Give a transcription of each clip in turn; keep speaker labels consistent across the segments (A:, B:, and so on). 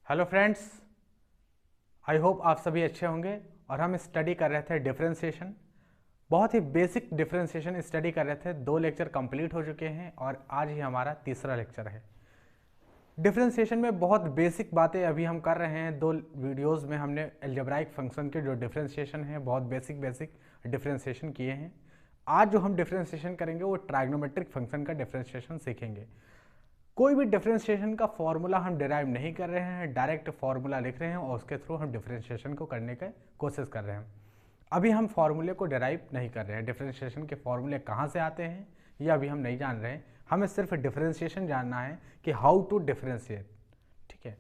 A: Hello friends, I hope आप सभी अच्छे होंगे। और हम स्टडी कर रहे थे डिफरेंशिएशन, बहुत ही बेसिक डिफरेंशिएशन स्टडी कर रहे थे। 2 लेक्चर कंप्लीट हो चुके हैं और आज ही हमारा तीसरा लेक्चर है। डिफरेंशिएशन में बहुत बेसिक बातें अभी हम कर रहे हैं। 2 वीडियोस में हमने अलजेब्राइक फंक्शन के जो डिफरेंशिएशन है बहुत बेसिक डिफरेंशिएशन किए हैं। आज जो हम डिफरेंशिएशन करेंगे वो ट्राइग्नोमेट्रिक फंक्शन का डिफरेंशिएशन सीखेंगे। कोई भी डिफरेंशिएशन का फॉर्मूला हम डिराइव नहीं कर रहे हैं, डायरेक्ट फॉर्मूला लिख रहे हैं और उसके थ्रू हम डिफरेंशिएशन को करने की कोशिश कर रहे हैं। अभी हम फॉर्मूले को डिराइव नहीं कर रहे हैं। डिफरेंशिएशन के फॉर्मूले कहाँ से आते हैं ये अभी हम नहीं जान रहे हैं। हमें सिर्फ डिफरेंशिएशन जानना है कि हाउ टू डिफरेंशिएट। ठीक है,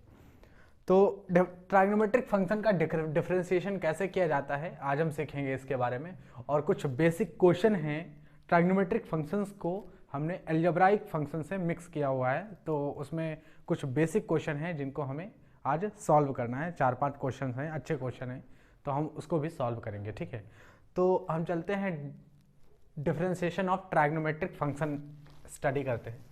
A: तो ट्राइग्नोमेट्रिक फंक्शन का डिफरेंशिएशन कैसे किया जाता है आज हम सीखेंगे इसके बारे में। और कुछ बेसिक क्वेश्चन हैं, ट्राइग्नोमेट्रिक फंक्शंस को हमने अलजेब्राइक फंक्शन से मिक्स किया हुआ है, तो उसमें कुछ बेसिक क्वेश्चन हैं जिनको हमें आज सॉल्व करना है। 4-5 क्वेश्चन हैं, अच्छे क्वेश्चन हैं, तो हम उसको भी सॉल्व करेंगे। ठीक है, तो हम चलते हैं differentiation of trigonometric function study करते हैं।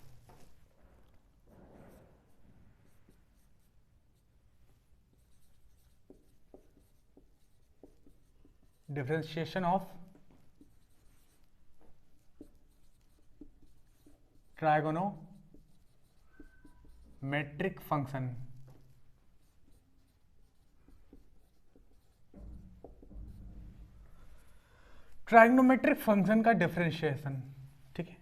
A: Differentiation of trigonometric function. Trigonometric function का डिफरेंशिएशन, ठीक है,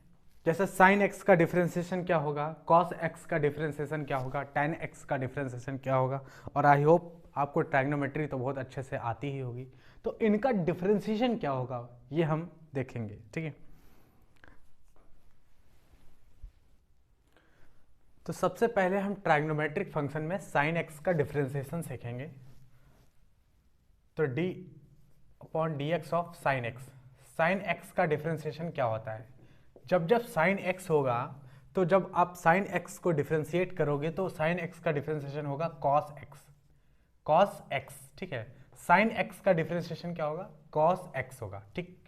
A: जैसे साइन एक्स का डिफरेंशिएशन क्या होगा, कॉस एक्स का डिफरेंशिएशन क्या होगा, टेन एक्स का डिफरेंशिएशन क्या होगा। और आई होप आपको ट्राइग्नोमेट्री तो बहुत अच्छे से आती ही होगी, तो इनका डिफरेंशिएशन क्या होगा ये हम देखेंगे। ठीक है, तो सबसे पहले हम ट्राइग्नोमेट्रिक फंक्शन में साइन एक्स का डिफरेंशिएशन सीखेंगे। तो D upon D x of sine x. Sine x का डिफरेंशिएशन क्या होता है, जब जब साइन एक्स होगा तो जब आप साइन एक्स को डिफरेंशिएट करोगे तो साइन एक्स का डिफरेंशिएशन होगा कॉस एक्स, कॉस एक्स। ठीक है, साइन एक्स का डिफरेंशिएशन क्या होगा, कॉस एक्स होगा। ठीक,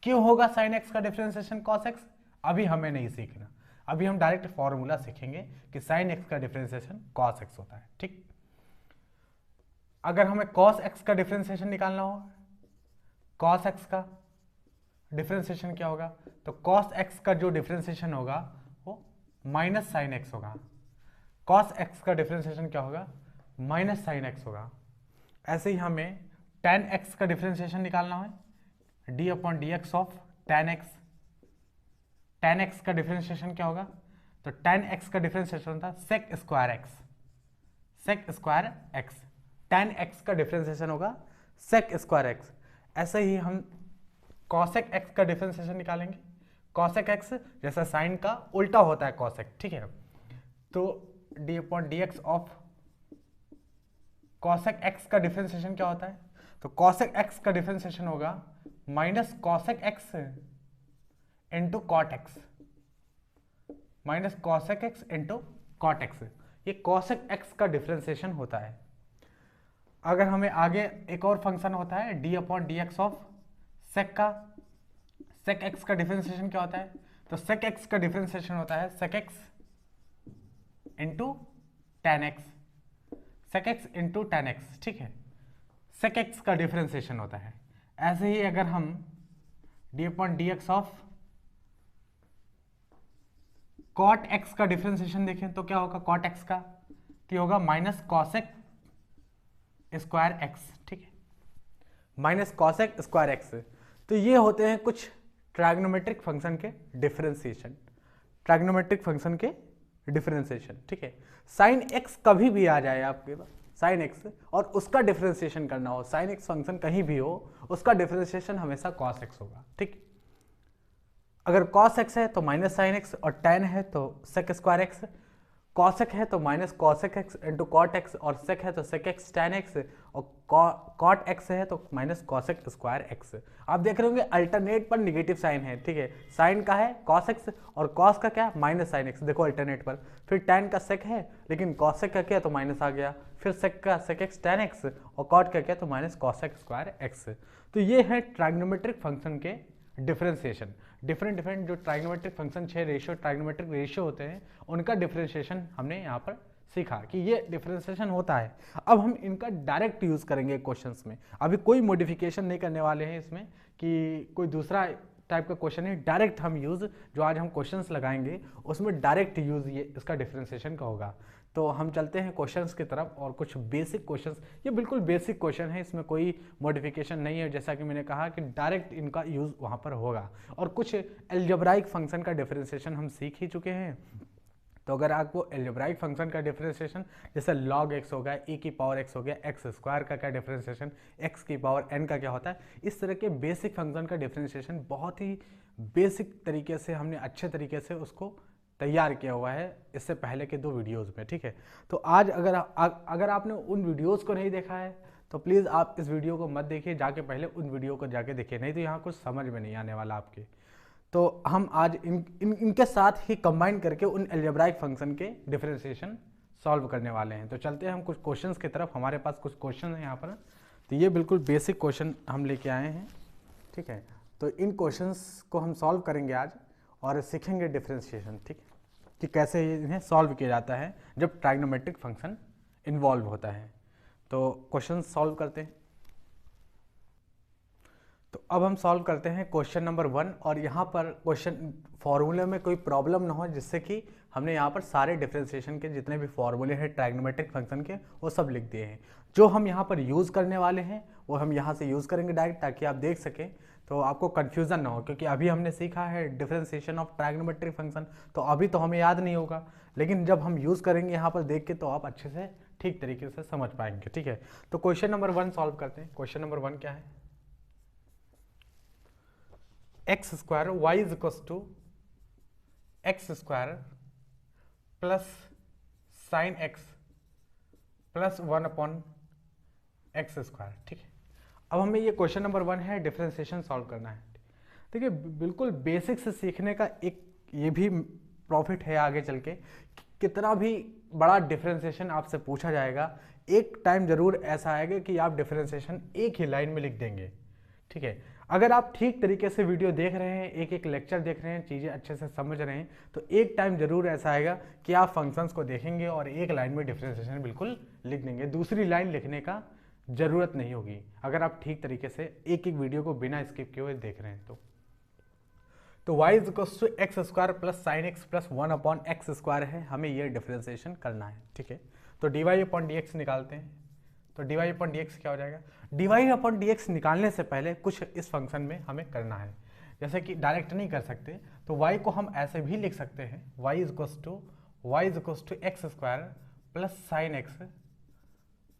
A: क्यों होगा साइन एक्स का डिफरेंशिएशन कॉस एक्स, अभी हमें नहीं सीखना। अभी हम डायरेक्ट फॉर्मूला सीखेंगे कि साइन एक्स का डिफरेंशिएशन कॉस एक्स होता है। ठीक, अगर हमें कॉस एक्स का डिफरेंशिएशन निकालना हो, कॉस एक्स का डिफरेंशिएशन क्या होगा, तो कॉस एक्स का जो डिफरेंशिएशन होगा वो माइनस साइन एक्स होगा। कॉस एक्स का डिफरेंशिएशन क्या होगा, माइनस साइन एक्स होगा। ऐसे ही हमें टेन एक्स का डिफरेंशिएशन निकालना है, D upon D x of tan X. Tan X का डिफरेंशिएशन क्या होगा, तो टेन एक्स का डिफरेंशिएशन होता है sec square X, sec square X. Tan X का डिफरेंशिएशन होगा सेक स्क्वायर एक्स। ऐसे ही हम कॉसेक एक्स का डिफरेंशिएशन निकालेंगे। कॉसेक एक्स जैसा साइन का उल्टा होता है कॉसेक। ठीक है, तो D upon D x of cosec X का डिफरेंशिएशन क्या होता है, तो कॉसेक एक्स का डिफरेंशिएशन होगा minus cosec x into cot X, minus cosec x into cot X. ये कॉसेक एक्स का डिफरेंशिएशन होता है। अगर हमें आगे एक और फंक्शन होता है D upon D x of sec का, सेक एक्स का डिफरेंशिएशन क्या होता है, तो सेक एक्स का डिफरेंशिएशन होता है sec X into tan X, sec X into tan X. ठीक है, सेक एक्स का डिफरेंशिएशन होता है। ऐसे ही अगर हम D upon D x of cot X का डिफरेंशिएशन देखें तो क्या होगा, कॉट एक्स का तो होगा माइनस कॉसेक स्क्वायर एक्स। ठीक है, माइनस कॉसेक स्क्वायर एक्स। तो ये होते हैं कुछ ट्राइग्नोमेट्रिक फंक्शन के डिफरेंशिएशन, ट्राइग्नोमेट्रिक फंक्शन के डिफरेंशिएशन। ठीक है, साइन एक्स कभी भी आ जाए आपके पास, साइन एक्स, और उसका डिफरेंशिएशन करना हो, साइन एक्स फंक्शन कहीं भी हो उसका डिफरेंशिएशन हमेशा कॉस एक्स होगा। ठीक, अगर कॉस एक्स है तो माइनस साइन एक्स, और टेन है तो सेक स्क्वायर एक्स, कॉसेक है तो minus cosec x into cot X, और सेक है तो सेक एक्स टेन एक्स, और कॉट एक्स है तो माइनस कॉसेक स्क्वायर एक्स। आप देख रहे होंगे अल्टरनेट पर निगेटिव साइन है। ठीक है, साइन का है कॉस एक्स और कॉस का क्या, माइनस साइन एक्स। देखो अल्टरनेट पर, फिर टेन का सेक है लेकिन कॉसेक का क्या तो माइनस आ गया, फिर सेक का सेक एक्स टेन एक्स, और कॉट का क्या तो माइनस कॉसेक स्क्वायर एक्स। तो ये है ट्राइग्नोमेट्रिक फंक्शन के डिफरेंशिएशन। डिफरेंट जो trigonometric function 6 ratio trigonometric ratio होते हैं उनका डिफरेंशिएशन हमने यहाँ पर सीखा कि ये डिफरेंशिएशन होता है। अब हम इनका डायरेक्ट यूज़ करेंगे क्वेश्चंस में। अभी कोई मॉडिफिकेशन नहीं करने वाले हैं इसमें कि कोई दूसरा टाइप का क्वेश्चन है, डायरेक्ट हम यूज़ जो आज हम क्वेश्चंस लगाएंगे उसमें डायरेक्ट यूज़ ये इसका डिफरेंशिएशन का होगा। तो हम चलते हैं क्वेश्चंस की तरफ और कुछ बेसिक क्वेश्चंस, ये बिल्कुल बेसिक क्वेश्चन है, इसमें कोई मॉडिफिकेशन नहीं है। जैसा कि मैंने कहा कि डायरेक्ट इनका यूज़ वहाँ पर होगा। और कुछ अलजेब्राइक फंक्शन का डिफरेंशिएशन हम सीख ही चुके हैं। तो अगर आपको अलजेब्राइक फंक्शन का डिफरेंशिएशन जैसे log x हो गया, e की पावर x हो गया, x स्क्वायर का क्या डिफरेंशिएशन, x की पावर n का क्या होता है, इस तरह के बेसिक फंक्शन का डिफरेंशिएशन बहुत ही बेसिक तरीके से हमने अच्छे तरीके से उसको तैयार किया हुआ है इससे पहले के 2 वीडियोज़ में, ठीक है। तो आज अगर आपने उन वीडियोज़ को नहीं देखा है तो प्लीज़ आप इस वीडियो को मत देखिए, जाके पहले उन वीडियो को जाके देखिए, नहीं तो यहाँ कुछ समझ में नहीं आने वाला आपके। तो हम आज इनके साथ ही कंबाइन करके उन अलजेब्राइक फंक्शन के डिफरेंशिएशन सॉल्व करने वाले हैं। तो चलते हैं हम कुछ क्वेश्चंस की तरफ। हमारे पास कुछ क्वेश्चन हैं यहाँ पर। तो ये बिल्कुल बेसिक क्वेश्चन हम लेके आए हैं, ठीक है। तो इन क्वेश्चंस को हम सॉल्व करेंगे आज और सीखेंगे डिफरेंशिएशन, ठीक है, कि कैसे इन्हें सॉल्व किया जाता है जब ट्राइग्नोमेट्रिक फंक्शन इन्वॉल्व होता है। तो क्वेश्चन सॉल्व करते हैं। तो अब हम सॉल्व करते हैं क्वेश्चन नंबर 1। और यहाँ पर क्वेश्चन फॉर्मूले में कोई प्रॉब्लम ना हो, जिससे कि हमने यहाँ पर सारे डिफरेंशिएशन के जितने भी फॉर्मूले हैं ट्राइग्नोमेट्रिक फंक्शन के वो सब लिख दिए हैं। जो हम यहाँ पर यूज़ करने वाले हैं वो हम यहाँ से यूज़ करेंगे डायरेक्ट, ताकि आप देख सकें तो आपको कन्फ्यूज़न ना हो, क्योंकि अभी हमने सीखा है डिफरेंशिएशन ऑफ ट्राइग्नोमेट्रिक फंक्शन, तो अभी तो हमें याद नहीं होगा, लेकिन जब हम यूज़ करेंगे यहाँ पर देख के तो आप अच्छे से ठीक तरीके से समझ पाएंगे, ठीक है। तो क्वेश्चन नंबर 1 सॉल्व करते हैं। क्वेश्चन नंबर 1 क्या है, X square Y is equal to X square plus sine x plus 1 upon X square, ठीक है। अब हमें ये क्वेश्चन नंबर 1 है, डिफरेंशिएशन सॉल्व करना है। देखिए बिल्कुल बेसिक से सीखने का एक ये भी प्रॉफिट है आगे चल के, कितना भी बड़ा डिफरेंशिएशन आपसे पूछा जाएगा, एक टाइम जरूर ऐसा आएगा कि आप डिफरेंशिएशन एक ही लाइन में लिख देंगे, ठीक है। अगर आप ठीक तरीके से वीडियो देख रहे हैं, एक एक लेक्चर देख रहे हैं, चीज़ें अच्छे से समझ रहे हैं, तो एक टाइम जरूर ऐसा आएगा कि आप फंक्शंस को देखेंगे और एक लाइन में डिफरेंशिएशन बिल्कुल लिख देंगे, दूसरी लाइन लिखने का ज़रूरत नहीं होगी, अगर आप ठीक तरीके से एक एक वीडियो को बिना स्किप किए हुए देख रहे हैं तो y is equal to X square plus sine x plus 1 upon X square है, हमें ये डिफरेंशिएशन करना है, ठीक है। तो dy अपॉन dx निकालते हैं। तो dy अपॉन dx क्या हो जाएगा, dy अपॉन dx निकालने से पहले कुछ इस फंक्शन में हमें करना है, जैसे कि डायरेक्ट नहीं कर सकते, तो y को हम ऐसे भी लिख सकते हैं, y is equal to X square plus sine x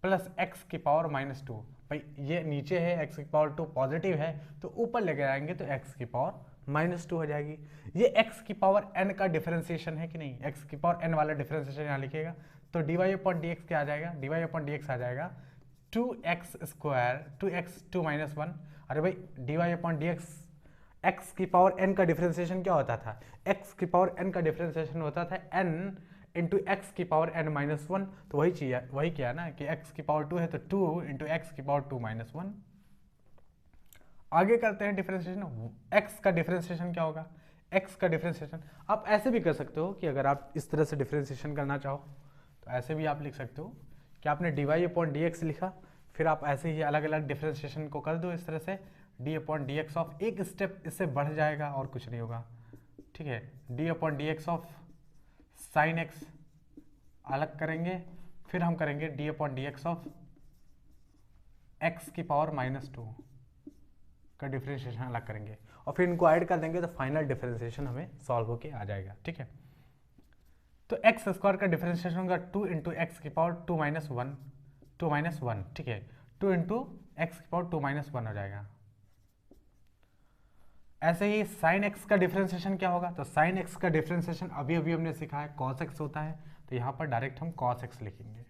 A: plus X की पावर माइनस 2। भाई ये नीचे है, एक्स की पावर 2 पॉजिटिव है, तो ऊपर लेके आएंगे तो एक्स की पावर माइनस 2 हो जाएगी। ये एक्स की पावर n का डिफरेंशिएशन है कि नहीं, एक्स की पावर n वाला डिफरेंशिएशन यहाँ लिखिएगा। तो dy अपॉन dx क्या आ जाएगा, dy अपॉन dx आ जाएगा 2x स्क्वायर 2x 2 माइनस 1। अरे भाई dy अपॉन dx x की पावर n का डिफरेंशिएशन क्या होता था, x की पावर n का डिफरेंशिएशन होता था n इंटू एक्स की पावर n माइनस 1। तो वही किया ना कि x की पावर 2 है तो 2 इंटू एक्स की पावर 2 माइनस 1। आगे करते हैं डिफरेंशिएशन, x का डिफरेंशिएशन क्या होगा, x का डिफरेंशिएशन आप ऐसे भी कर सकते हो कि अगर आप इस तरह से डिफरेंशिएशन करना चाहो तो ऐसे भी आप लिख सकते हो कि आपने dy अपॉन dx लिखा, फिर आप ऐसे ही अलग अलग डिफरेंशिएशन को कर दो इस तरह से, d अपॉन dx ऑफ एक स्टेप इससे बढ़ जाएगा और कुछ नहीं होगा, ठीक है। d upon dx of sine x अलग करेंगे, फिर हम करेंगे d upon dx of x की पावर माइनस 2 का डिफरेंशिएशन अलग करेंगे, और फिर इनको ऐड कर देंगे तो फाइनल डिफरेंशिएशन हमें सॉल्व होके आ जाएगा, ठीक है। तो एक्स स्क्वायर का डिफरेंशिएशन होगा 2 इंटू एक्स की पावर 2 माइनस 1, ठीक है। 2 इंटू एक्स की पावर 2 माइनस 1 हो जाएगा। ऐसे ही साइन एक्स का डिफरेंशिएशन क्या होगा, तो साइन एक्स का डिफरेंशिएशन अभी अभी हमने सीखा है कॉस एक्स होता है, तो यहाँ पर डायरेक्ट हम कॉस एक्स लिखेंगे।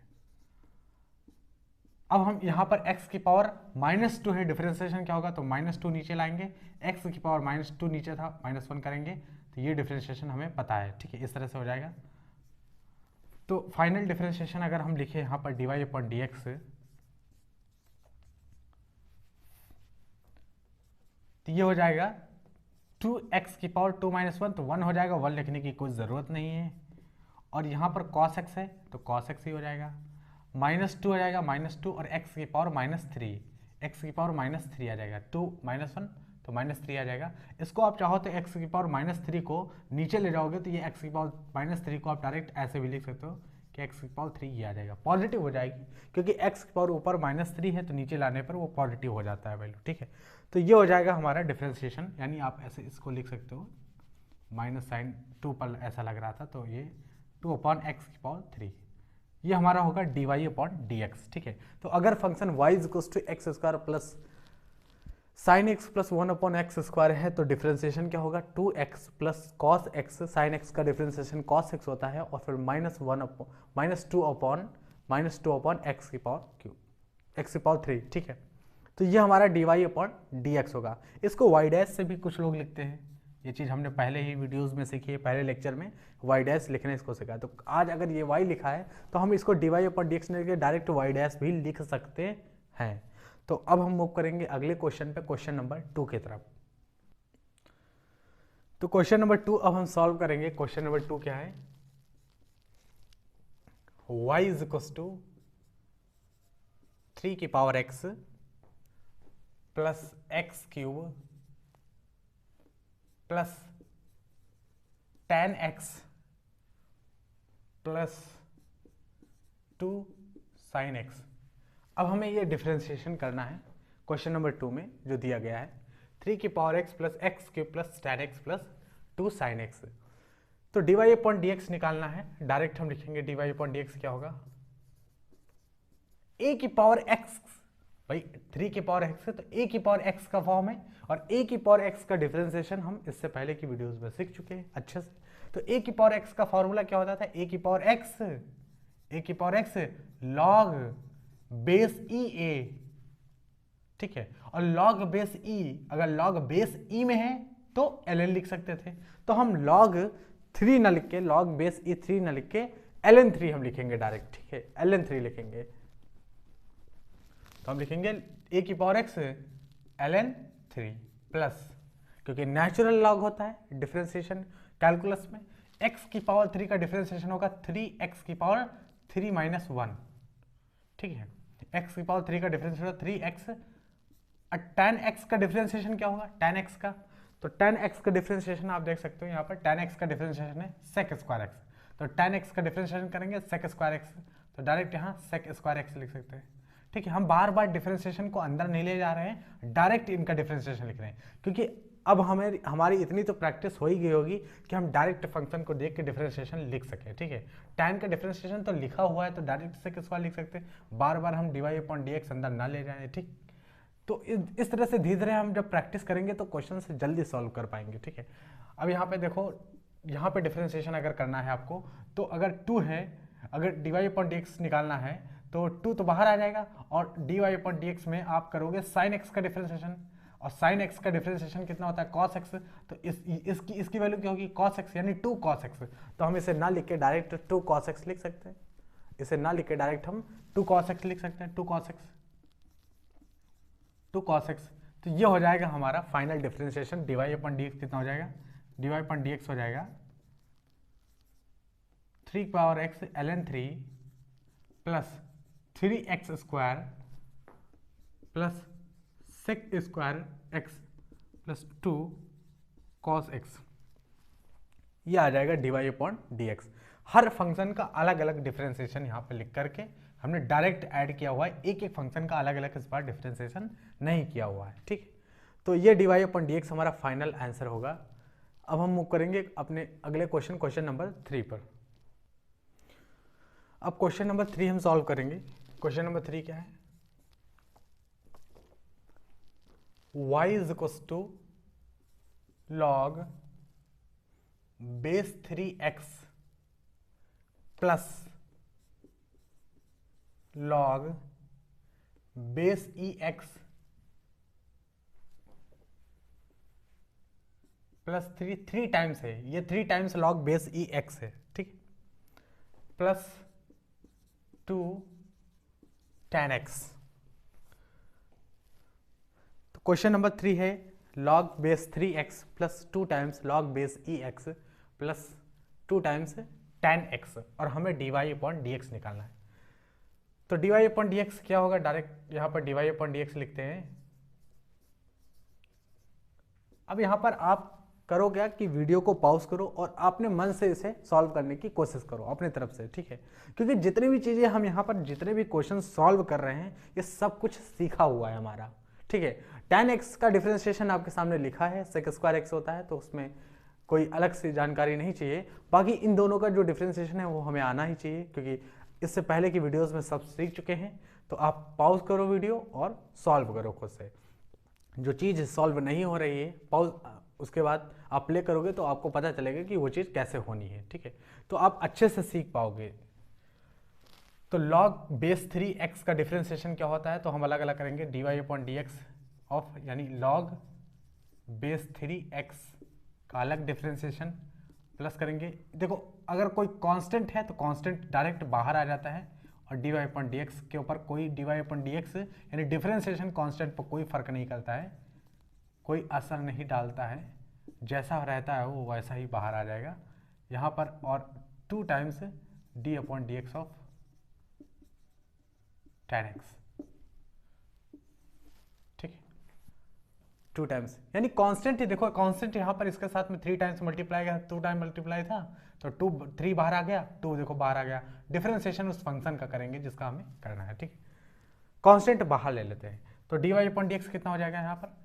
A: अब हम यहाँ पर x की पावर माइनस 2 है, डिफरेंशिएशन क्या होगा, तो माइनस 2 नीचे लाएंगे, x की पावर माइनस 2 नीचे था, माइनस 1 करेंगे, तो ये डिफरेंशिएशन हमें पता है, ठीक है, इस तरह से हो जाएगा। तो फाइनल डिफरेंशिएशन अगर हम लिखे यहाँ पर dy अपॉन dx, तो ये हो जाएगा 2x की पावर 2 माइनस 1, तो 1 हो जाएगा, 1 लिखने की कोई ज़रूरत नहीं है। और यहाँ पर cos x है तो cos x ही हो जाएगा, -2 हो जाएगा, -2 और x की पावर -3, x की पावर -3 आ जाएगा, 2 -1 तो -3 आ जाएगा। इसको आप चाहो तो x की पावर -3 को नीचे ले जाओगे तो ये x की पावर -3 को आप डायरेक्ट ऐसे भी लिख सकते हो कि x की पावर 3 ही आ जाएगा, पॉजिटिव हो जाएगी, क्योंकि x की पावर ऊपर -3 है तो नीचे लाने पर वो पॉजिटिव हो जाता है वैल्यू, ठीक है। तो ये हो जाएगा हमारा डिफ्रेंशिएशन, यानी आप ऐसे इसको लिख सकते हो, माइनस साइन 2 पर ऐसा लग रहा था तो ये 2/x की पावर 3, ये हमारा होगा dy/dx, ठीक है। तो अगर function y = x² plus sine x plus 1/x² है तो डिफ्रेंसिएशन क्या होगा, 2x plus cos x, sine x का डिफ्रेंसिएशन cos x होता है, और फिर -2/x की पावर क्यू, x की पावर 3, ठीक है। तो ये हमारा dy/dx होगा। इसको y' से भी कुछ लोग लिखते हैं, ये चीज़ हमने पहले ही वीडियोस में सीखी है, पहले लेक्चर में y' लिखने इसको सिखाया। तो आज अगर ये y लिखा है तो हम इसको dy/dx ने डायरेक्ट y' भी लिख सकते हैं। तो अब हम मूव करेंगे अगले क्वेश्चन पे, क्वेश्चन नंबर 2 की तरफ। तो क्वेश्चन नंबर 2 अब हम सॉल्व करेंगे। क्वेश्चन नंबर 2 क्या है, y = 3x plus x³ plus 10x plus 2 sin x। अब हमें ये डिफ्रेंशिएशन करना है क्वेश्चन नंबर 2 में जो दिया गया है, 3x plus x³ plus 10x plus 2 sin x। तो dy/dx निकालना है, डायरेक्ट हम लिखेंगे dy/dx क्या होगा, a की पावर x, भाई 3 की पावर x है तो a की पावर x का फॉर्म है, और a की पावर x का डिफरेंशिएशन हम इससे पहले की वीडियोस में सीख चुके हैं अच्छे से। तो a की पावर x का फॉर्मूला क्या होता था, a की power x log base e ए, ठीक है। और log बेस ई, अगर log बेस ई में है तो ln लिख सकते थे, तो हम log 3 ना लिख के, log बेस ई 3 ना लिख के ln 3 हम लिखेंगे डायरेक्ट, ठीक है, ln 3 लिखेंगे। तो हम लिखेंगे a की पावर x ln 3 प्लस, क्योंकि नेचुरल लॉग होता है डिफरेंशिएशन कैलकुलस में, x की पावर 3 का डिफरेंशिएशन होगा 3x की पावर 3 - 1, ठीक है। x की पावर 3 का डिफरेंशिएशन होगा 3x, और tan x का डिफरेंशिएशन क्या होगा, tan x का, तो tan x का डिफरेंशिएशन आप देख सकते हो यहाँ पर, tan x का डिफरेंशिएशन है sec² x, तो tan x का डिफरेंशिएशन करेंगे sec² x, तो डायरेक्ट यहाँ sec² x लिख सकते हैं, ठीक है। हम बार बार डिफरेंशिएशन को अंदर नहीं ले जा रहे हैं, डायरेक्ट इनका डिफरेंशिएशन लिख रहे हैं, क्योंकि अब हमारी इतनी तो प्रैक्टिस हो ही गई होगी कि हम डायरेक्ट फंक्शन को देख के डिफरेंशिएशन लिख सकें, ठीक है। tan का डिफरेंशिएशन तो लिखा हुआ है तो डायरेक्ट sec² लिख सकते हैं, बार बार हम dy/dx अंदर ना ले जाएं, ठीक। तो इस तरह से धीरे धीरे हम जब प्रैक्टिस करेंगे तो क्वेश्चन से जल्दी सॉल्व कर पाएंगे, ठीक है। अब यहाँ पे देखो, यहाँ पे डिफरेंशिएशन अगर करना है आपको, तो अगर 2 है, अगर dy/dx निकालना है तो 2 तो बाहर आ जाएगा, और dy/dx में आप करोगे sin x का डिफरेंशिएशन, और sin x का डिफरेंशिएशन कितना होता है cos x, तो इसकी वैल्यू क्या होगी cos x, यानी 2 cos x। तो हम इसे ना लिख के डायरेक्ट 2 cos x लिख सकते हैं, इसे ना लिख के डायरेक्ट हम 2 cos x लिख सकते हैं, 2 cos x। तो ये हो जाएगा हमारा फाइनल डिफरेंशिएशन, dy/dx कितना हो जाएगा, dy/dx हो जाएगा 3x ln 3 plus 3x² plus sec² x plus 2 cos x, ये आ जाएगा dy/dx। हर फंक्शन का अलग अलग डिफरेंशिएशन यहाँ पे लिख करके हमने डायरेक्ट ऐड किया हुआ है, एक एक फंक्शन का अलग अलग इस बार डिफरेंशिएशन नहीं किया हुआ है, ठीक। तो ये dy/dx हमारा फाइनल आंसर होगा। अब हम मूव करेंगे अपने अगले क्वेश्चन नंबर 3 पर। अब क्वेश्चन नंबर 3 हम सॉल्व करेंगे। क्वेश्चन नंबर 3 क्या है, y = log base 3x plus log base ex plus 3 times है, ये 3 टाइम्स log बेस ex है, ठीक, प्लस 2 tan x। तो क्वेश्चन नंबर 3 है log base 3x plus 2 times log base ex plus 2 times tan x और हमें dy upon dx निकालना है। तो dy अपॉन dx क्या होगा, डायरेक्ट यहाँ पर dy अपॉन dx लिखते हैं। अब यहाँ पर आप करो क्या कि वीडियो को पॉज करो और अपने मन से इसे सॉल्व करने की कोशिश करो अपने तरफ से, ठीक है, क्योंकि जितनी भी चीज़ें हम यहाँ पर जितने भी क्वेश्चन सॉल्व कर रहे हैं ये सब कुछ सीखा हुआ है हमारा, ठीक है। tan x का डिफरेंशिएशन आपके सामने लिखा है, sec स्क्वायर x होता है, तो उसमें कोई अलग से जानकारी नहीं चाहिए। बाकी इन दोनों का जो डिफरेंशिएशन है वो हमें आना ही चाहिए, क्योंकि इससे पहले की वीडियोज़ में सब सीख चुके हैं। तो आप पॉज करो वीडियो और सॉल्व करो खुद से। जो चीज़ सॉल्व नहीं हो रही है पॉज, उसके बाद आप प्ले करोगे तो आपको पता चलेगा कि वो चीज़ कैसे होनी है, ठीक है, तो आप अच्छे से सीख पाओगे। तो log बेस 3x का डिफरेंशिएशन क्या होता है, तो हम अलग अलग करेंगे, dy अपॉन dx ऑफ, यानी log बेस 3x का अलग डिफरेंशिएशन प्लस करेंगे। देखो अगर कोई कांस्टेंट है तो कांस्टेंट डायरेक्ट बाहर आ जाता है, और dy अपॉन dx के ऊपर कोई dy अपॉन dx यानी डिफरेंशिएशन कांस्टेंट पर कोई फर्क नहीं करता है, कोई असर नहीं डालता है, जैसा रहता है वो वैसा ही बाहर आ जाएगा यहाँ पर। और 2 times d upon D x of tan x, ठीक है, 2 टाइम्स यानी कांस्टेंट ही, देखो कांस्टेंट यहाँ पर इसके साथ में 3 टाइम्स मल्टीप्लाई गया, 2 टाइम मल्टीप्लाई था तो 3 बाहर आ गया, 2 देखो बाहर आ गया। डिफरेंशिएशन उस फंक्शन का करेंगे जिसका हमें करना है, ठीक है। कांस्टेंट बाहर ले लेते हैं, तो D Y upon D x कितना हो जाएगा यहाँ पर,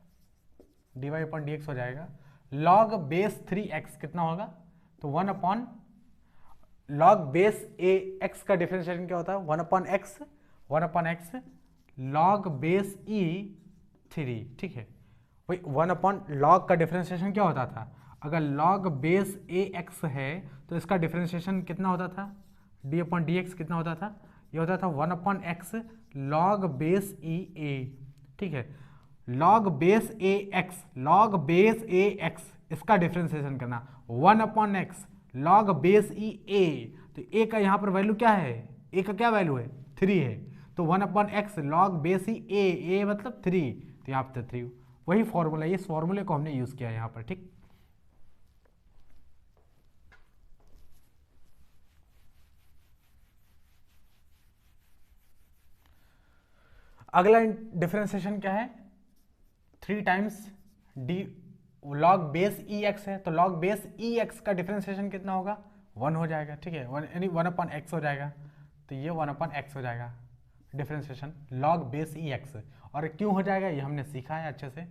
A: D Y upon D X हो जाएगा log बेस 3x कितना होगा, तो 1 upon log base A X का डिफरेंशिएशन क्या होता है, 1 upon X log base E 3, ठीक है। वही 1 अपॉन log का डिफरेंशिएशन क्या होता था, अगर log बेस ए एक्स है तो इसका डिफरेंशिएशन कितना होता था, डी अपॉन डी एक्स कितना होता था, ये होता था 1 upon X log base e ए, ठीक है। log बेस ए एक्स इसका डिफरेंशिएशन करना 1 upon X log base e ए, तो ए का यहाँ पर वैल्यू क्या है, ए का क्या वैल्यू है 3 है, तो 1 upon X log base e ए मतलब 3, तो यहाँ पर 3, वही फॉर्मूला, इस फॉर्मूले को हमने यूज किया यहाँ पर, ठीक। अगला डिफरेंशिएशन क्या है, 3 टाइम्स डी log बेस ई एक्स है, तो log बेस ई एक्स का डिफरेंशिएशन कितना होगा, 1 हो जाएगा, ठीक है, 1 यानी 1 अपॉन एक्स हो जाएगा, तो ये 1 अपॉन एक्स हो जाएगा डिफरेंशिएशन log बेस ई एक्स। और क्यों हो जाएगा ये हमने सीखा है अच्छे से।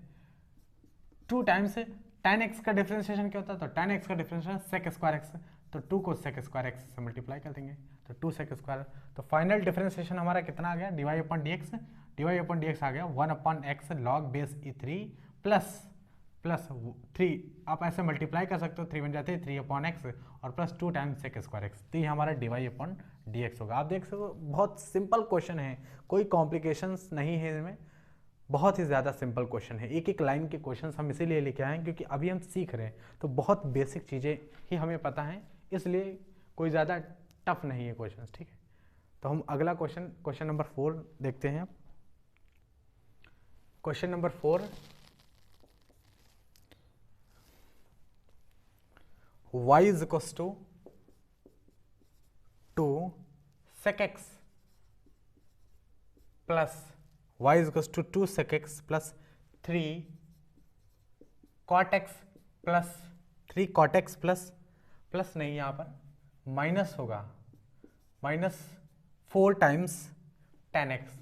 A: 2 टाइम्स tan x का डिफरेंशिएशन क्या होता है, तो tan x का डिफरेंशिएशन sec स्क्वायर x, तो 2 को sec स्क्वायर x से मल्टीप्लाई कर देंगे, तो 2 sec स्क्वायर, तो फाइनल डिफरेंशिएशन हमारा कितना आ गया, dy अपॉन डी एक्स आ गया 1 upon X log base E 3 plus 3, आप ऐसे मल्टीप्लाई कर सकते हो, 3 बन जाते हैं 3 अपॉन एक्स और plus 2 times sec square x, तो ये हमारा dy अपॉन डी एक्स होगा। आप देख सकते हो बहुत सिंपल क्वेश्चन है, कोई कॉम्प्लिकेशंस नहीं है इसमें, बहुत ही ज़्यादा सिंपल क्वेश्चन है। एक एक लाइन के क्वेश्चंस हम इसीलिए लेके आए हैं क्योंकि अभी हम सीख रहे हैं, तो बहुत बेसिक चीज़ें ही हमें पता हैं, इसलिए कोई ज़्यादा टफ नहीं है क्वेश्चंस, ठीक है। तो हम अगला क्वेश्चन नंबर 4 देखते हैं। Question number 4, y is equals to 2 sec x plus y is equals to 2 sec x plus 3 cot x plus 3 cot x plus नहीं, यहाँ पर माइनस होगा, -4 टाइम्स tan x।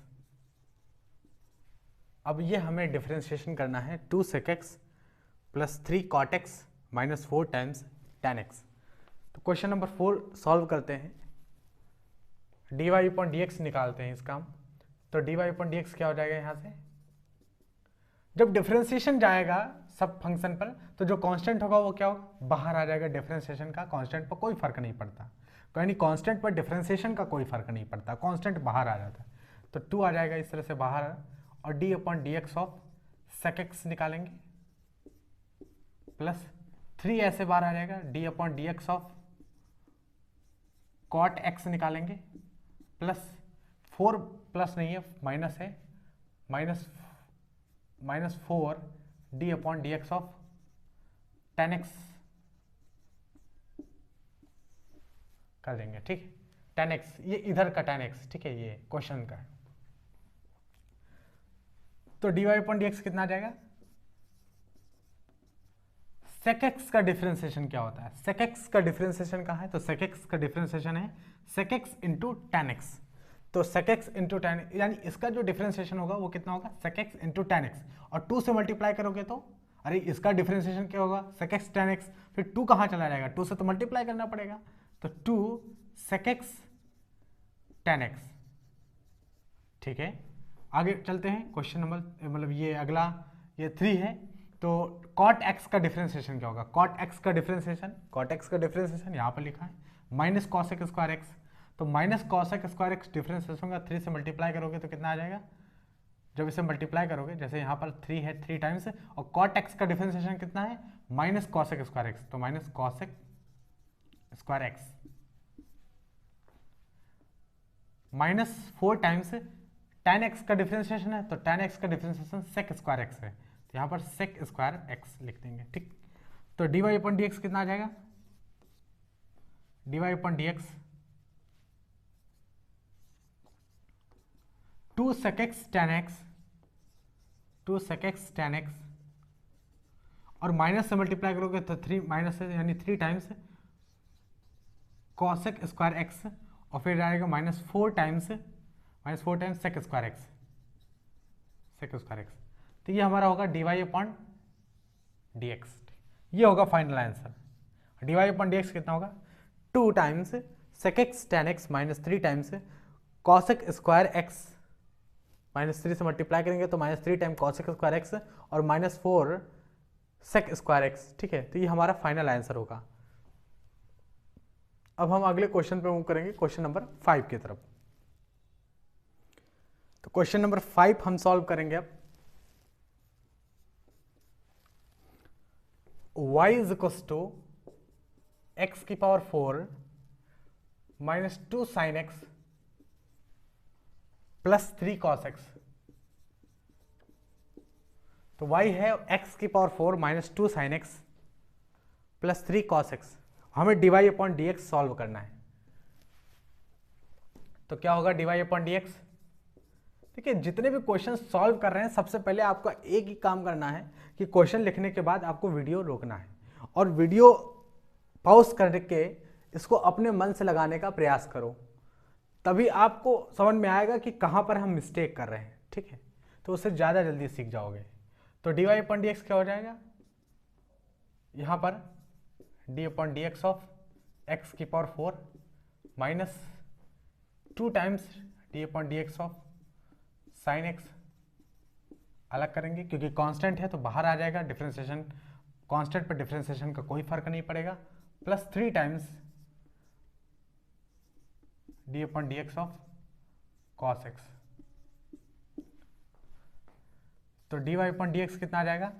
A: अब ये हमें डिफरेंशिएशन करना है 2 sec x plus 3 cot x -4 times tan x। तो क्वेश्चन नंबर 4 सॉल्व करते हैं, dy अपॉन डी एक्स निकालते हैं इसका हम। तो dy अपॉन डी एक्स क्या हो जाएगा, यहाँ से जब डिफरेंशिएशन जाएगा सब फंक्शन पर तो जो कांस्टेंट होगा वो क्या होगा, बाहर आ जाएगा। डिफरेंशिएशन का कांस्टेंट पर कोई फर्क नहीं पड़ता, यानी कांस्टेंट पर डिफरेंशिएशन का कोई फर्क नहीं पड़ता, कांस्टेंट बाहर आ जाता है, तो 2 आ जाएगा इस तरह से बाहर, और D upon D x of sec x निकालेंगे प्लस 3 ऐसे बाहर आ जाएगा, D upon D x of cot x निकालेंगे प्लस 4 प्लस नहीं है माइनस है, -4 D upon D x of tan x कर देंगे, ठीक। tan x ये इधर का tan x, ठीक है, ये क्वेश्चन का। तो dy अपॉन dx कितना आ जाएगा? sec x का डिफरेंशिएशन क्या होता है? sec x का डिफरेंशिएशन कहाँ है? तो sec x का डिफरेंशिएशन है sec x into tan x। तो sec x इंटू tan, यानी इसका जो डिफरेंशिएशन होगा वो कितना होगा? sec x into tan x, और 2 से मल्टीप्लाई करोगे तो, अरे इसका डिफरेंशिएशन क्या होगा? sec x tan x, फिर 2 कहाँ चला जाएगा? 2 से तो मल्टीप्लाई करना पड़ेगा, तो 2 sec x tan x, ठीक है। आगे चलते हैं, क्वेश्चन नंबर, मतलब ये अगला, ये 3 है। तो cot x का डिफरेंशिएशन क्या होगा? cot x का डिफरेंशिएशन यहाँ पर लिखा है माइनस cosec स्क्वायर x। तो minus cosec square x differentiation का 3 से मल्टीप्लाई करोगे तो कितना आ जाएगा? जब इसे मल्टीप्लाई करोगे, जैसे यहाँ पर 3 है, 3 टाइम्स, और cot x का डिफरेंशिएशन कितना है? माइनस cosec स्क्वायर x, तो minus cosec square x minus 4 times tan x का डिफरेंशिएशन है, तो tan x का डिफरेंशिएशन sec स्क्वायर x है, तो यहाँ पर sec स्क्वायर x लिख देंगे, ठीक। तो dy अपॉन dx कितना आ जाएगा? dy upon dx 2 sec x tan x, 2 sec x tan x, और माइनस से मल्टीप्लाई करोगे तो 3 माइनस से, यानी 3 टाइम्स cosec स्क्वायर x, और फिर आएगा minus 4 times sec square x, तो ये हमारा होगा dy अपॉन dx, ये होगा final answer. dy upon dx कितना होगा? 2 times sec x tan x minus 3 times cosec square x, minus 3 से मल्टीप्लाई करेंगे तो minus 3 time cosec square x, और माइनस 4 sec स्क्वायर x, ठीक है। तो ये हमारा फाइनल आंसर होगा। अब हम अगले क्वेश्चन पे मूव करेंगे, क्वेश्चन नंबर 5 की तरफ। तो क्वेश्चन नंबर 5 हम सॉल्व करेंगे अब। y is equals to x की power 4 minus 2 sine x plus 3 cos x। तो y है x की power 4 minus 2 sine x plus 3 cos x, हमें dy अपॉन dx सॉल्व करना है। तो क्या होगा dy अपॉन dx? देखिए, जितने भी क्वेश्चन सॉल्व कर रहे हैं, सबसे पहले आपका एक ही काम करना है कि क्वेश्चन लिखने के बाद आपको वीडियो रोकना है, और वीडियो पॉज करके इसको अपने मन से लगाने का प्रयास करो, तभी आपको समझ में आएगा कि कहाँ पर हम मिस्टेक कर रहे हैं, ठीक है। तो उससे ज़्यादा जल्दी सीख जाओगे। तो dy अपॉन dx क्या हो जाएगा? यहाँ पर d upon D x of x की power 4 minus 2 times d upon D x of sine x, अलग करेंगे क्योंकि कांस्टेंट है तो बाहर आ जाएगा, डिफरेंशिएशन कांस्टेंट पर डिफरेंशिएशन का कोई फर्क नहीं पड़ेगा, plus 3 times d upon D x of cos x. तो D Y upon D x कितना आ जाएगा?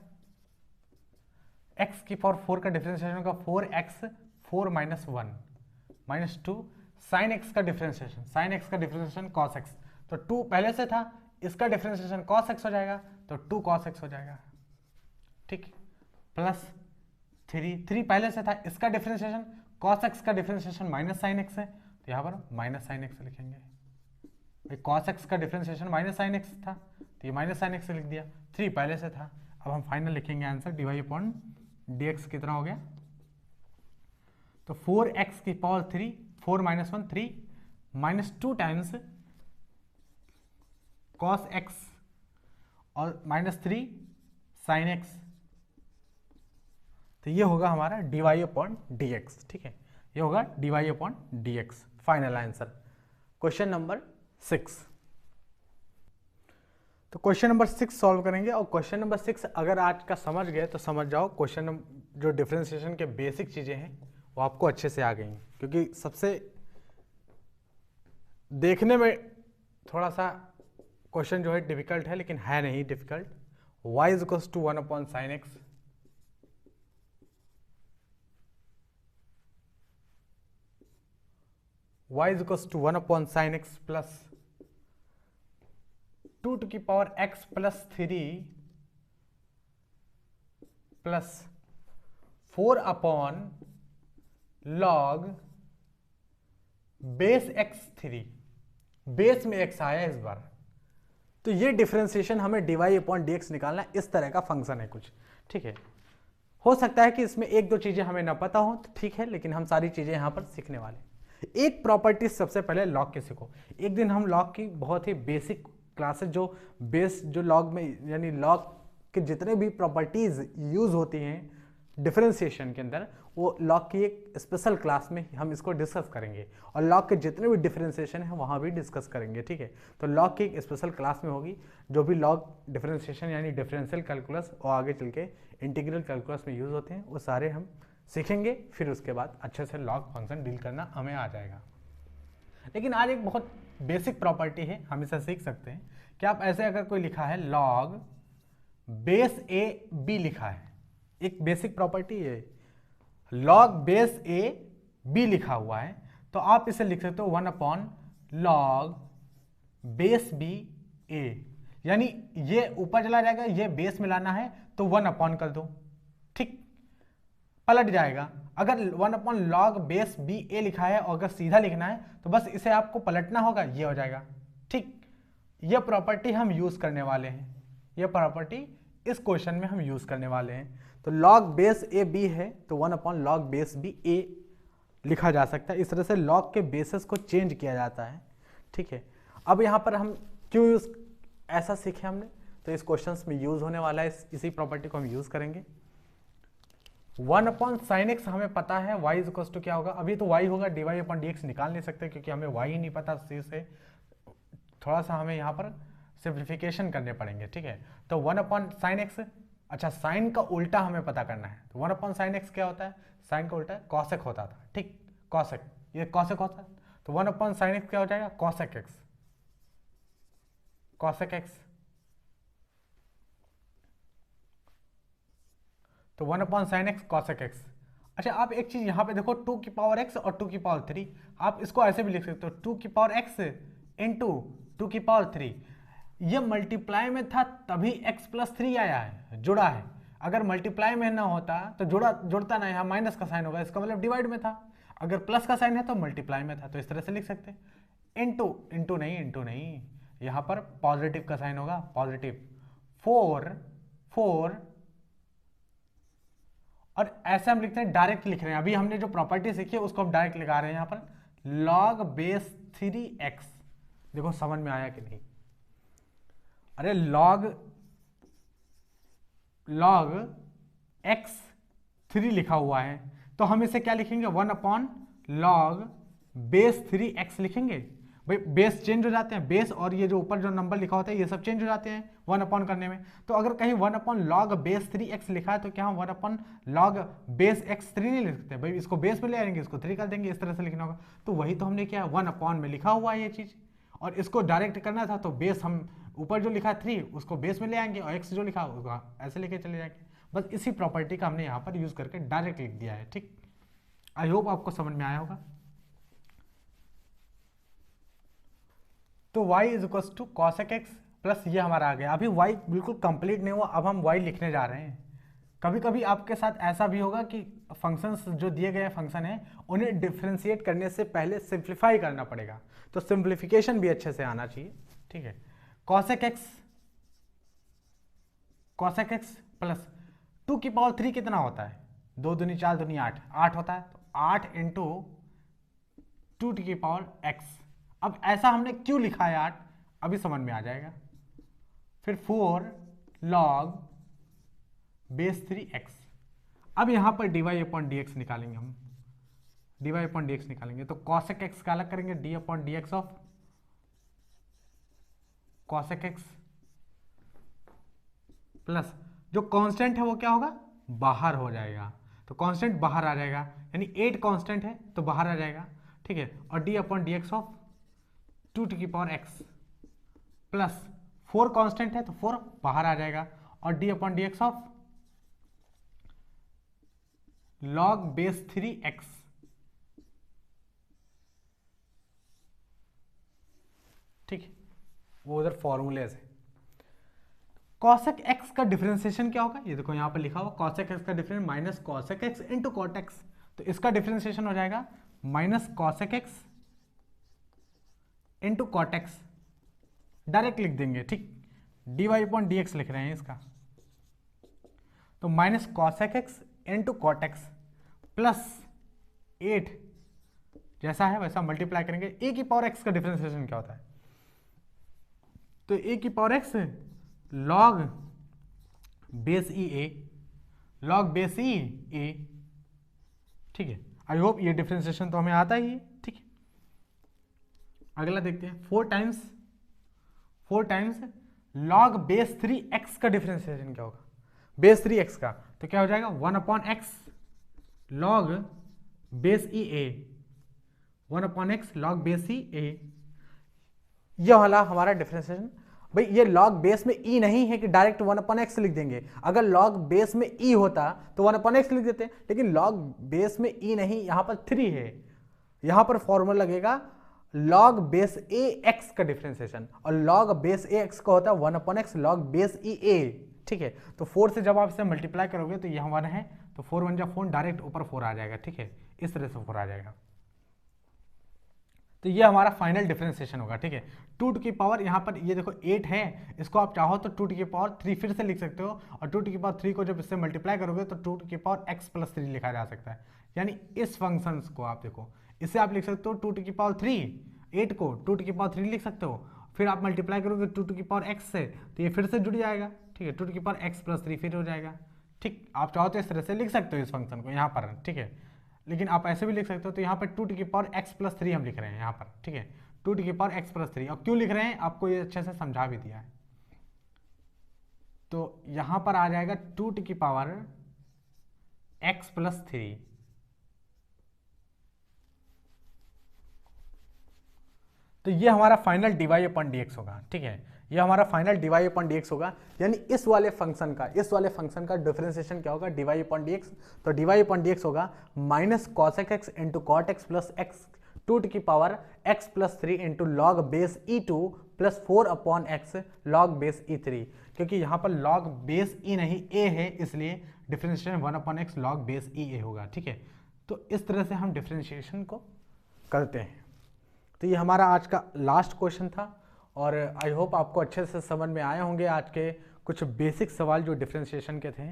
A: x की पावर 4 का डिफरेंशिएशन का 4x 4 minus 1 minus 2 sine x का डिफरेंशिएशन, साइन x का डिफरेंशिएशन cos x, तो 2 पहले से था, इसका डिफरेंशिएशन cos x हो जाएगा, तो 2 cos x हो जाएगा, ठीक, प्लस 3 पहले से था, इसका डिफरेंशिएशन cos x का डिफरेंशिएशन माइनस साइन x है, तो यहाँ पर माइनस साइन x लिखेंगे। भाई cos x का डिफरेंशिएशन माइनस साइन x था, तो ये माइनस साइन x लिख दिया, 3 पहले से था। अब हम फाइनल लिखेंगे answer d Y upon D x कितना हो गया? तो 4x की power 3, 4 minus 1 3 minus 2 times cos x और माइनस 3 साइन x, तो ये होगा हमारा d Y upon D x, ठीक है, ये होगा d Y upon D x, final answer. Question number 6। तो क्वेश्चन नंबर 6 सॉल्व करेंगे, और क्वेश्चन नंबर 6 अगर आज का समझ गए तो समझ जाओ क्वेश्चन जो डिफरेंशिएशन के बेसिक चीज़ें हैं वो आपको अच्छे से आ गई हैं, क्योंकि सबसे देखने में थोड़ा सा क्वेश्चन जो है डिफिकल्ट है, लेकिन है नहीं difficult. y is equals to 1 upon sine x, y is equals to 1 upon sine x plus 2 to की power x plus 3 plus 4 upon log base x3, base में x आया इस बार, तो ये डिफरेंशिएशन हमें dy अपॉन dx निकालना है। इस तरह का फंक्शन है कुछ, ठीक है। हो सकता है कि इसमें एक दो चीजें हमें ना पता हो तो ठीक है, लेकिन हम सारी चीजें यहां पर सीखने वाले। एक प्रॉपर्टी सबसे पहले लॉग की सीखो। एक दिन हम लॉग की बहुत ही बेसिक क्लासेस, जो बेस जो लॉग में यानी लॉग के जितने भी प्रॉपर्टीज यूज होती हैं डिफरेंशिएशन के अंदर, वो लॉग की एक स्पेशल क्लास में हम इसको डिस्कस करेंगे, और लॉग के जितने भी डिफरेंशिएशन है वहाँ भी डिस्कस करेंगे, ठीक है। तो लॉग की एक स्पेशल क्लास में होगी, जो भी लॉग डिफरेंशिएशन यानी डिफरेंशियल कैलकुलस और आगे चल के इंटीग्रल कैलकुलस में यूज होते हैं, वो सारे हम सीखेंगे। फिर उसके बाद अच्छे से लॉग फंक्शन डील करना हमें आ जाएगा। लेकिन आज एक बहुत बेसिक प्रॉपर्टी है, हम इसे सीख सकते हैं कि आप ऐसे अगर कोई लिखा है लॉग बेस ए बी लिखा है, एक बेसिक प्रॉपर्टी है, लॉग बेस ए बी लिखा हुआ है, तो आप इसे लिख सकते हो 1 अपॉन लॉग बेस बी ए, यानी ये ऊपर चला जाएगा, ये बेस में लाना है तो 1 अपॉन कर दो, ठीक, पलट जाएगा। अगर 1 अपॉन लॉग बेस बी ए लिखा है और अगर सीधा लिखना है तो बस इसे आपको पलटना होगा, ये हो जाएगा, ठीक। ये प्रॉपर्टी हम यूज करने वाले हैं, ये प्रॉपर्टी इस क्वेश्चन में हम यूज करने वाले हैं। तो log बेस ए बी है तो 1 अपॉन log बेस बी ए लिखा जा सकता है। इस तरह से log के बेसिस को चेंज किया जाता है, ठीक है। अब यहाँ पर हम क्यों यूज ऐसा सीखे हमने, तो इस क्वेश्चन में यूज होने वाला है, इसी प्रॉपर्टी को हम यूज करेंगे। 1 अपॉन साइन एक्स हमें पता है y इज इक्वल टू क्या होगा, अभी तो y होगा, dy अपॉन dx निकाल नहीं सकते क्योंकि हमें y ही नहीं पता, सी से थोड़ा सा हमें यहाँ पर सिंप्लीफिकेशन करने पड़ेंगे, ठीक है। तो 1 अपॉन साइन एक्स, अच्छा साइन का उल्टा हमें पता करना है, तो 1 अपॉन साइन एक्स क्या होता है, साइन का उल्टा कॉसेक होता था, ठीक, कॉसेक, ये कॉसेक होता है, तो 1 अपॉन साइन एक्स क्या हो जाएगा, कॉसेक एक्स, कॉसेक एक्स, तो 1 upon sine x cosec x. अच्छा आप एक चीज यहाँ पे देखो, 2 की पावर एक्स और 2 की पावर 3, आप इसको ऐसे भी लिख सकते हो 2 की पावर एक्स इंटू 2 की पावर 3, ये मल्टीप्लाई में था तभी x प्लस 3 आया है, जुड़ा है। अगर मल्टीप्लाई में ना होता तो जुड़ता ना, यहाँ माइनस का साइन होगा, इसका मतलब डिवाइड में था। अगर प्लस का साइन है तो मल्टीप्लाई में था, तो इस तरह से लिख सकते हैं। इंटू नहीं, यहाँ पर पॉजिटिव का साइन होगा, पॉजिटिव 4 और ऐसे हम लिखते हैं, डायरेक्ट लिख रहे हैं। अभी हमने जो प्रॉपर्टी सीखी है उसको हम डायरेक्ट लगा रहे हैं यहाँ पर, लॉग बेस 3x। देखो समझ में आया कि नहीं, अरे लॉग x3 लिखा हुआ है तो हम इसे क्या लिखेंगे, 1 अपॉन लॉग बेस 3x लिखेंगे। भाई बेस चेंज हो जाते हैं, बेस और ये जो ऊपर जो नंबर लिखा होता है ये सब चेंज हो जाते हैं 1 अपॉन करने में। तो अगर कहीं 1 अपॉन लॉग बेस 3x लिखा है तो क्या हम 1 अपॉन लॉग बेस x3 नहीं लिख सकते, भाई इसको बेस में ले आएंगे, इसको 3 कर देंगे, इस तरह से लिखना होगा। तो वही तो हमने किया, 1 अपॉन में लिखा हुआ है ये चीज, और इसको डायरेक्ट करना था तो बेस हम ऊपर जो लिखा 3 उसको बेस में ले आएंगे और x जो लिखा उसको ऐसे लेके चले जाएंगे। बस इसी प्रॉपर्टी का हमने यहाँ पर यूज करके डायरेक्ट लिख दिया है, ठीक। आई होप आपको समझ में आया होगा। तो y is equal to cosec x plus ये हमारा आ गया। अभी y बिल्कुल कंप्लीट नहीं हुआ, अब हम y लिखने जा रहे हैं। कभी कभी आपके साथ ऐसा भी होगा कि फंक्शंस जो दिए गए फंक्शन है उन्हें डिफरेंशिएट करने से पहले सिंप्लीफाई करना पड़ेगा, तो सिंप्लीफिकेशन भी अच्छे से आना चाहिए, ठीक है। कॉसेक एक्स प्लस 2 की पावर 3 कितना होता है, 2 दूनी 4 दूनी 8 होता है, तो 8 इंटू 2 की पावर x। अब ऐसा हमने क्यों लिखा है 8, अभी समझ में आ जाएगा। फिर 4 log बेस 3x। अब यहां पर dy अपॉन dx निकालेंगे हम, dy अपॉन dx निकालेंगे तो cosec x का अलग करेंगे, d upon dx of cosec x plus जो कांस्टेंट है वो क्या होगा, बाहर हो जाएगा, तो कांस्टेंट बाहर आ जाएगा, यानी 8 कांस्टेंट है तो बाहर आ जाएगा, ठीक है। और d अपॉन dx ऑफ 2 की पावर x प्लस 4 कांस्टेंट है तो 4 बाहर आ जाएगा, और d upon dx of log base 3x, ठीक, वो उधर फॉर्मूले से। cosec x का डिफरेंशिएशन क्या होगा, ये देखो यहाँ पर लिखा हुआ cosec x का difference minus cosec x into cot x, तो इसका डिफरेंशिएशन हो जाएगा minus cosec x into cot x, direct लिख देंगे, ठीक, dy अपॉन डी एक्स लिख रहे हैं इसका, तो minus cosec x into cot x plus 8 जैसा है वैसा मल्टीप्लाई करेंगे। ए की पावर एक्स का डिफरेंशिएशन क्या होता है, तो ए की power x log base e ए, लॉग बेस ई ए, ठीक है। आई होप ये डिफरेंशिएशन तो हमें आता ही है, ठीक है। अगला देखते हैं, 4 टाइम्स लॉग बेस 3 एक्स का डिफरेंशिएशन क्या होगा, बेस 3 एक्स का, तो क्या हो जाएगा 1 upon x log base e ए, 1 upon x log base e ए, यह वाला हमारा डिफरेंशिएशन। भाई ये लॉग बेस में ई नहीं है कि डायरेक्ट 1 अपॉन एक्स लिख देंगे, अगर लॉग बेस में ई होता तो 1 अपॉन एक्स लिख देते, लेकिन लॉग बेस में ई नहीं, यहां पर 3 है, यहां पर फॉर्मूला लगेगा लॉग बेस ए एक्स का डिफरेंशिएशन, और लॉग बेस ए एक्स का होता है 1 upon x log base e ए, ठीक है। तो 4 से जब आप इसे मल्टीप्लाई करोगे तो यह 1 है, तो 4 1 जा 4, डायरेक्ट ऊपर 4 आ जाएगा, ठीक है, इस तरह से 4 आ जाएगा। तो ये हमारा फाइनल डिफरेंशिएशन होगा, ठीक है। 2 टू की पावर यहाँ पर ये देखो 8 है, इसको आप चाहो तो 2 टू की पावर 3 फिर से लिख सकते हो, और 2 टू की पावर 3 को जब इससे मल्टीप्लाई करोगे तो 2 टू की पावर x प्लस 3 लिखा जा सकता है। यानी इस फंक्शन को आप देखो, इससे आप लिख सकते हो 2 टू की पावर 3, 8 को 2 टू की पावर 3 लिख सकते हो, फिर आप मल्टीप्लाई करोगे 2 टू की पावर x से, तो ये फिर से जुड़ जाएगा, ठीक है, 2 टू की पावर x प्लस 3 फिर हो जाएगा, ठीक। आप चाहो तो इस तरह से लिख सकते हो इस फंक्शन को यहाँ पर, ठीक है, लेकिन आप ऐसे भी लिख सकते हो। तो यहाँ पर 2 टू की पावर x प्लस 3 हम लिख रहे हैं यहाँ पर, ठीक है, 2 टू की पावर x प्लस 3, और क्यों लिख रहे हैं आपको ये अच्छे से समझा भी दिया है। तो यहाँ पर आ जाएगा 2 टू की पावर x प्लस 3, तो ये हमारा final dy upon D x होगा, ठीक है, ये हमारा final dy upon D x होगा। यानी इस वाले फंक्शन का डिफरेंशिएशन क्या होगा, dy अपॉन डी एक्स, तो dy अपॉन डी एक्स होगा minus cosec x into cot x plus x 2 to की power x plus 3 into log base e2 plus 4 upon x log base e3, क्योंकि यहाँ पर log base e नहीं a है, इसलिए differentiation 1 upon x log base e a होगा, ठीक है। तो इस तरह से हम डिफरेंशिएशन को करते हैं। तो ये हमारा आज का लास्ट क्वेश्चन था, और आई होप आपको अच्छे से समझ में आए होंगे। आज के कुछ बेसिक सवाल जो डिफरेंशिएशन के थे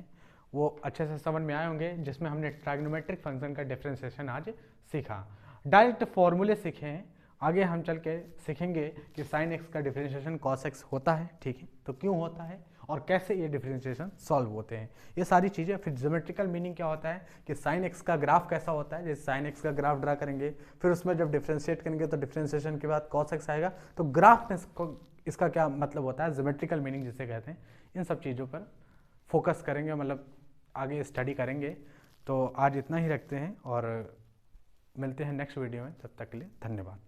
A: वो अच्छे से समझ में आए होंगे, जिसमें हमने ट्राइगोनोमेट्रिक फंक्शन का डिफरेंशिएशन आज सीखा, डायरेक्ट फॉर्मूले सीखे हैं। आगे हम चल के सीखेंगे कि साइन एक्स का डिफरेंशिएशन कॉस एक्स होता है, ठीक है, तो क्यों होता है और कैसे ये डिफरेंशिएशन सॉल्व होते हैं, ये सारी चीज़ें। फिर ज्योमेट्रिकल मीनिंग क्या होता है कि साइन एक्स का ग्राफ कैसा होता है, जैसे साइन एक्स का ग्राफ ड्रा करेंगे, फिर उसमें जब डिफरेंशिएट करेंगे तो डिफरेंशिएशन के बाद कॉस एक्स आएगा, तो ग्राफ में इसका क्या मतलब होता है, ज्योमेट्रिकल मीनिंग जिसे कहते हैं, इन सब चीज़ों पर फोकस करेंगे, मतलब आगे स्टडी करेंगे। तो आज इतना ही रखते हैं और मिलते हैं नेक्स्ट वीडियो में, तब तक के लिए धन्यवाद।